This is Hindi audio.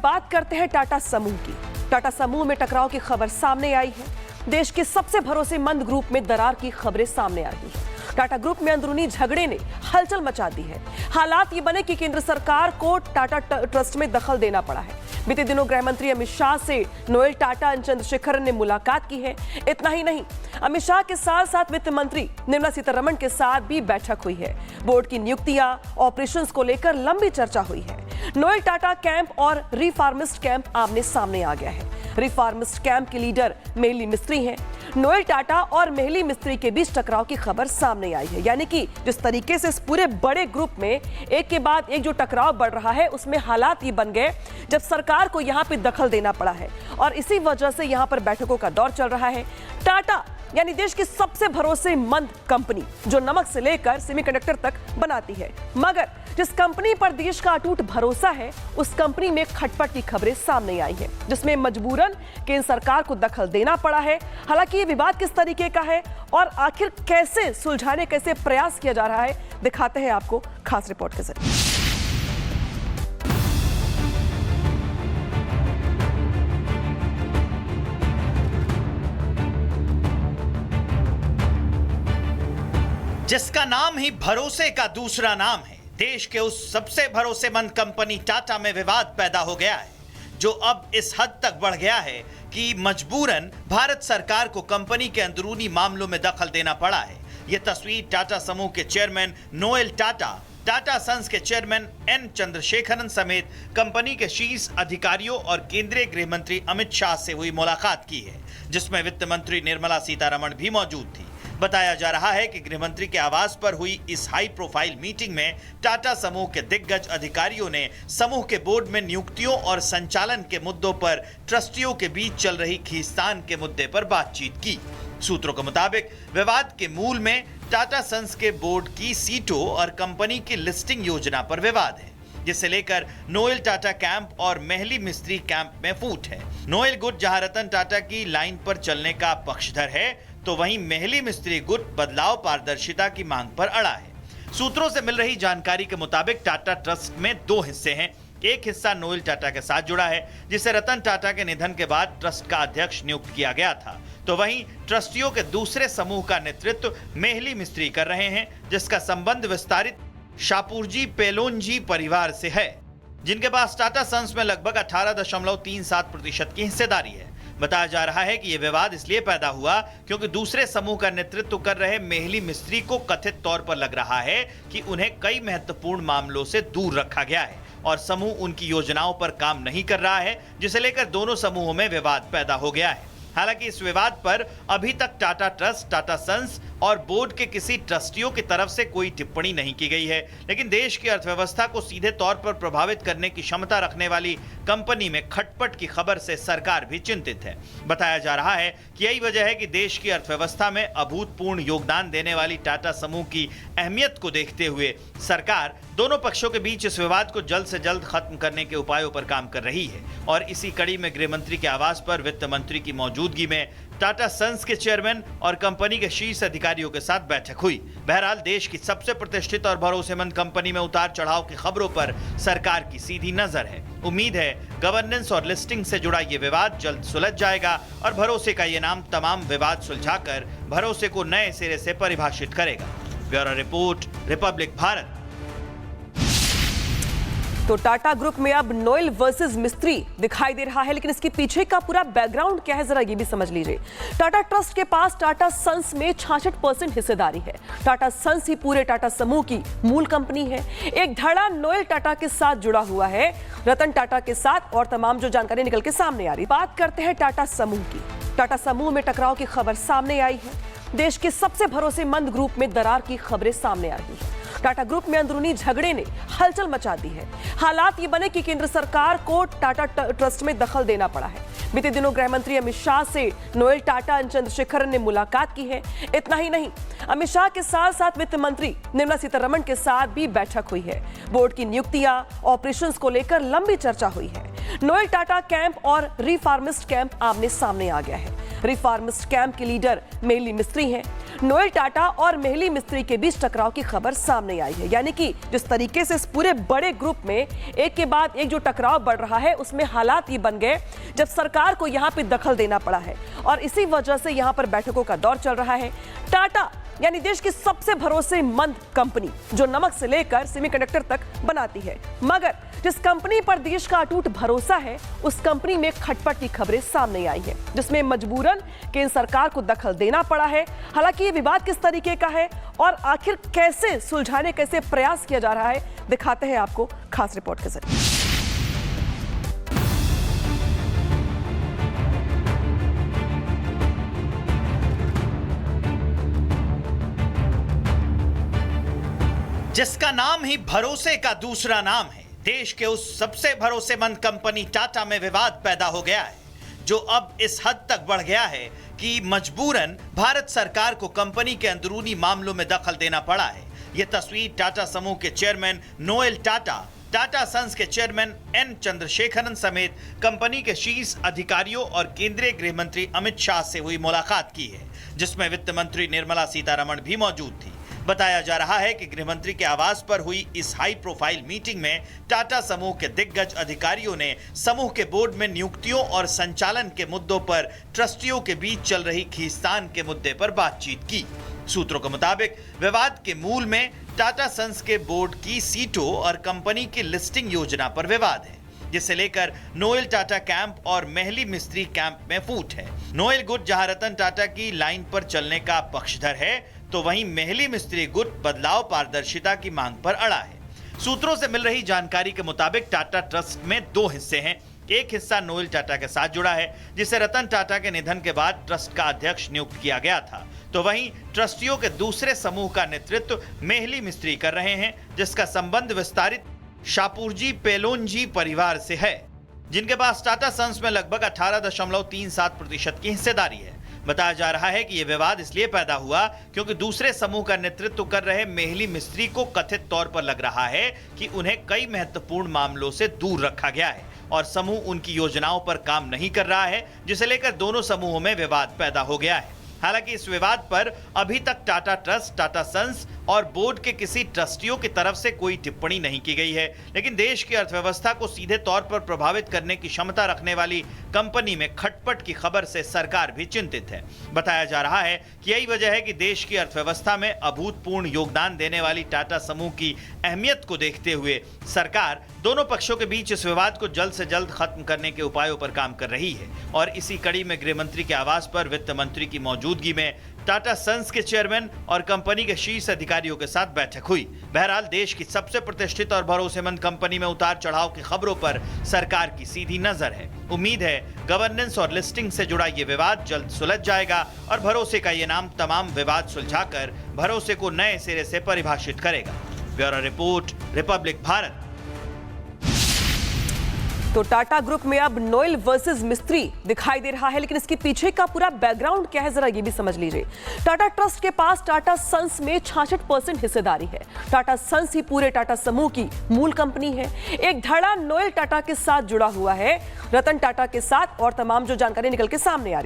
बात करते हैं टाटा समूह की। टाटा समूह में टकराव की खबर सामने आई है। देश के सबसे भरोसेमंद ग्रुप में दरार की खबरें सामने आ रही है। टाटा ग्रुप में अंदरूनी झगड़े ने हलचल मचा दी है। हालात ये बने कि केंद्र सरकार को टाटा ट्रस्ट में दखल देना पड़ा है। बीते दिनों गृह मंत्री अमित शाह से नोएल टाटा एंड चंद्रशेखरन ने मुलाकात की है। इतना ही नहीं, अमित शाह के साथ साथ वित्त मंत्री निर्मला सीतारमण के साथ भी बैठक हुई है। बोर्ड की नियुक्तियां, ऑपरेशंस को लेकर लंबी चर्चा हुई है। नोएल टाटा कैंप और रिफार्मिस्ट कैंप आमने सामने आ गया है। रिफार्मिस्ट कैंप के लीडर मेहली मिस्त्री हैं। नोएल टाटा और मेहली मिस्त्री के बीच टकराव की खबर सामने आई है। यानी कि जिस तरीके से इस पूरे बड़े ग्रुप में एक के बाद एक जो टकराव बढ़ रहा है, उसमें हालात ये बन गए जब सरकार को यहां पे दखल देना पड़ा है और इसी वजह से यहां पर बैठकों का दौर चल रहा है। टाटा यानी देश की सबसे भरोसेमंद कंपनी जो नमक से लेकर सेमीकंडक्टर तक बनाती है, मगर जिस कंपनी पर देश का अटूट भरोसा है, उस कंपनी में खटपट की खबरें सामने आई है, जिसमें मजबूरन केंद्र सरकार को दखल देना पड़ा है। हालांकि ये विवाद किस तरीके का है और आखिर कैसे सुलझाने कैसे प्रयास किया जा रहा है, दिखाते हैं आपको खास रिपोर्ट के जरिए। जिसका नाम ही भरोसे का दूसरा नाम है, देश के उस सबसे भरोसेमंद कंपनी टाटा में विवाद पैदा हो गया है, जो अब इस हद तक बढ़ गया है कि मजबूरन भारत सरकार को कंपनी के अंदरूनी मामलों में दखल देना पड़ा है। यह तस्वीर टाटा समूह के chairman Noel Tata, Tata sons के चेयरमैन एन चंद्रशेखरन समेत कंपनी के शीर्ष अधिकारियों और केंद्रीय गृह मंत्री अमित शाह से हुई मुलाकात की है, जिसमें वित्त मंत्री निर्मला सीतारमण भी मौजूद थी। बताया जा रहा है कि गृह मंत्री के आवास पर हुई इस हाई प्रोफाइल मीटिंग में टाटा समूह के दिग्गज अधिकारियों ने समूह के बोर्ड में नियुक्तियों और संचालन के मुद्दों पर ट्रस्टियों के बीच चल रही खींचतान के मुद्दे पर बातचीत की। सूत्रों के मुताबिक विवाद के मूल में टाटा सन्स के बोर्ड की सीटों और कंपनी की लिस्टिंग योजना पर विवाद है, जिसे लेकर नोएल टाटा कैंप और मेहली मिस्त्री कैंप में फूट है। नोएल गुट जहां रतन टाटा की लाइन पर चलने का पक्षधर है, तो वहीं मेहली मिस्त्री गुट बदलाव पारदर्शिता की मांग पर अड़ा है। सूत्रों से मिल रही जानकारी के मुताबिक टाटा ट्रस्ट में दो हिस्से हैं। एक हिस्सा नोएल टाटा के साथ जुड़ा है, जिसे रतन टाटा के निधन के बाद ट्रस्ट का अध्यक्ष नियुक्त किया गया था, तो वहीं ट्रस्टियों के दूसरे समूह का नेतृत्व मेहली मिस्त्री कर रहे हैं, जिसका संबंध विस्तारित शापूरजी पेलोनजी परिवार से है, जिनके पास टाटा सन्स में लगभग 18.37% की हिस्सेदारी है। बताया जा रहा है कि यह विवाद इसलिए पैदा हुआ क्योंकि दूसरे समूह का नेतृत्व कर रहे मेहली मिस्त्री को कथित तौर पर लग रहा है कि उन्हें कई महत्वपूर्ण मामलों से दूर रखा गया है और समूह उनकी योजनाओं पर काम नहीं कर रहा है, जिसे लेकर दोनों समूहों में विवाद पैदा हो गया है। हालांकि इस विवाद पर अभी तक टाटा ट्रस्ट, टाटा सन्स और बोर्ड के किसी ट्रस्टियों की तरफ से कोई टिप्पणी नहीं की गई है, लेकिन देश की अर्थव्यवस्था को सीधे तौर पर प्रभावित करने की क्षमता रखने वाली कंपनी में खटपट की खबर से सरकार भी चिंतित है। बताया जा रहा है कि यही वजह है कि देश की अर्थव्यवस्था में अभूतपूर्व योगदान देने वाली टाटा समूह की अहमियत को देखते हुए सरकार दोनों पक्षों के बीच इस विवाद को जल्द से जल्द खत्म करने के उपायों पर काम कर रही है। और इसी कड़ी में गृह मंत्री के आवास पर वित्त मंत्री की मौजूदगी में टाटा सन्स के चेयरमैन और कंपनी के शीर्ष अधिकारियों के साथ बैठक हुई। बहरहाल देश की सबसे प्रतिष्ठित और भरोसेमंद कंपनी में उतार चढ़ाव की खबरों पर सरकार की सीधी नजर है। उम्मीद है गवर्नेंस और लिस्टिंग से जुड़ा ये विवाद जल्द सुलझ जाएगा और भरोसे का ये नाम तमाम विवाद सुलझाकर भरोसे को नए सिरे से परिभाषित करेगा। Bureau report, Republic Bharat. तो टाटा ग्रुप में अब नोएल वर्सेस मिस्त्री दिखाई दे रहा है, लेकिन इसके पीछे का पूरा बैकग्राउंड क्या है, जरा ये भी समझ लीजिए। टाटा ट्रस्ट के पास टाटा सन्स में 66% हिस्सेदारी है। टाटा सन्स ही पूरे टाटा समूह की मूल कंपनी है। एक धड़ा नोएल टाटा के साथ जुड़ा हुआ है, रतन टाटा के साथ, और तमाम जो जानकारी निकल के सामने आ रही। बात करते हैं टाटा समूह की। टाटा समूह में टकराव की खबर सामने आई है। देश के सबसे भरोसेमंद ग्रुप में दरार की खबरें सामने आ रही है। टाटा ग्रुप में अंदरूनी झगड़े ने हलचल मचा दी है। हालात ये बने कि केंद्र सरकार को टाटा ट्रस्ट में दखल देना पड़ा है। बीते दिनों गृह मंत्री अमित शाह से नोएल टाटा एंड चंद्रशेखरन ने मुलाकात की है। इतना ही नहीं, अमित शाह के साथ साथ वित्त मंत्री निर्मला सीतारमण के साथ भी बैठक हुई है। बोर्ड की नियुक्तियां, ऑपरेशंस को लेकर लंबी चर्चा हुई है। नोएल टाटा कैंप और रिफार्मिस्ट कैंप आमने सामने आ गया है। रिफार्मिस्ट कैंप के लीडर मेहली मिस्त्री हैं। नोएल टाटा और मेहली मिस्त्री के बीच टकराव की खबर सामने आई है। यानी कि जिस तरीके से इस पूरे बड़े ग्रुप में एक के बाद एक जो टकराव बढ़ रहा है, उसमें हालात ये बन गए जब सरकार को यहां पे दखल देना पड़ा है और इसी वजह से यहां पर बैठकों का दौर चल रहा है। टाटा यानी देश की सबसे भरोसेमंद कंपनी जो नमक से लेकर सेमीकंडक्टर तक बनाती है, मगर जिस कंपनी पर देश का अटूट भरोसा है, उस कंपनी में खटपट की खबरें सामने आई हैं, जिसमें मजबूरन केंद्र सरकार को दखल देना पड़ा है। हालांकि ये विवाद किस तरीके का है और आखिर कैसे सुलझाने कैसे प्रयास किया जा रहा है, दिखाते हैं आपको खास रिपोर्ट के जरिए। जिसका नाम ही भरोसे का दूसरा नाम है, देश के उस सबसे भरोसेमंद कंपनी टाटा में विवाद पैदा हो गया है, जो अब इस हद तक बढ़ गया है कि मजबूरन भारत सरकार को कंपनी के अंदरूनी मामलों में दखल देना पड़ा है। यह तस्वीर टाटा समूह के chairman Noel Tata, Tata sons के चेयरमैन एन चंद्रशेखरन समेत कंपनी के शीर्ष अधिकारियों और केंद्रीय गृह मंत्री अमित शाह से हुई मुलाकात की है, जिसमें वित्त मंत्री निर्मला सीतारमण भी मौजूद थी। बताया जा रहा है कि गृह मंत्री के आवास पर हुई इस हाई प्रोफाइल मीटिंग में टाटा समूह के दिग्गज अधिकारियों ने समूह के बोर्ड में नियुक्तियों और संचालन के मुद्दों पर ट्रस्टियों के बीच चल रही खींचतान के मुद्दे पर बातचीत की। सूत्रों के मुताबिक विवाद के मूल में टाटा सन्स के बोर्ड की सीटों और कंपनी की लिस्टिंग योजना पर विवाद है, जिसे लेकर नोएल टाटा कैंप और मेहली मिस्त्री कैंप में फूट है। नोएल गुट जहां रतन टाटा की लाइन पर चलने का पक्षधर है, तो वहीं मेहली मिस्त्री गुट बदलाव पारदर्शिता की मांग पर अड़ा है। सूत्रों से मिल रही जानकारी के मुताबिक टाटा ट्रस्ट में दो हिस्से हैं। एक हिस्सा नोएल टाटा के साथ जुड़ा है, जिसे रतन टाटा के निधन के बाद ट्रस्ट का अध्यक्ष नियुक्त किया गया था, तो वहीं ट्रस्टियों के दूसरे समूह का नेतृत्व मेहली मिस्त्री कर रहे हैं, जिसका संबंध विस्तारित शापूरजी पेलोनजी परिवार से है, जिनके पास टाटा सन्स में लगभग 18.37% की हिस्सेदारी है। बताया जा रहा है कि यह विवाद इसलिए पैदा हुआ क्योंकि दूसरे समूह का नेतृत्व कर रहे मेहली मिस्त्री को कथित तौर पर लग रहा है कि उन्हें कई महत्वपूर्ण मामलों से दूर रखा गया है और समूह उनकी योजनाओं पर काम नहीं कर रहा है, जिसे लेकर दोनों समूहों में विवाद पैदा हो गया है। हालांकि इस विवाद पर अभी तक टाटा ट्रस्ट, टाटा सन्स और बोर्ड के किसी ट्रस्टियों की तरफ से कोई टिप्पणी नहीं की गई है, लेकिन देश की अर्थव्यवस्था को सीधे तौर पर प्रभावित करने की क्षमता रखने वाली कंपनी में खटपट की खबर से सरकार भी चिंतित है। बताया जा रहा है कि यही वजह है कि देश की अर्थव्यवस्था में अभूतपूर्व योगदान देने वाली टाटा समूह की अहमियत को देखते हुए सरकार दोनों पक्षों के बीच इस विवाद को जल्द से जल्द खत्म करने के उपायों पर काम कर रही है। और इसी कड़ी में गृह मंत्री के आवास पर वित्त मंत्री की मौजूदगी में टाटा सन्स के चेयरमैन और कंपनी के शीर्ष अधिकारियों के साथ बैठक हुई। बहरहाल देश की सबसे प्रतिष्ठित और भरोसेमंद कंपनी में उतार चढ़ाव की खबरों पर सरकार की सीधी नजर है। उम्मीद है गवर्नेंस और लिस्टिंग से जुड़ा ये विवाद जल्द सुलझ जाएगा और भरोसे का ये नाम तमाम विवाद सुलझाकर भरोसे को नए सिरे से परिभाषित करेगा। Bureau report, Republic Bharat. तो टाटा ग्रुप में अब नोएल वर्सेस मिस्त्री दिखाई दे रहा है, लेकिन इसके पीछे का पूरा बैकग्राउंड क्या है जरा ये भी समझ लीजिए। टाटा ट्रस्ट के पास टाटा सन्स में 66% हिस्सेदारी है। टाटा सन्स ही पूरे टाटा समूह की मूल कंपनी है। एक धड़ा नोएल टाटा के साथ जुड़ा हुआ है, रतन टाटा के साथ, और तमाम जो जानकारी निकल के सामने आ रही है।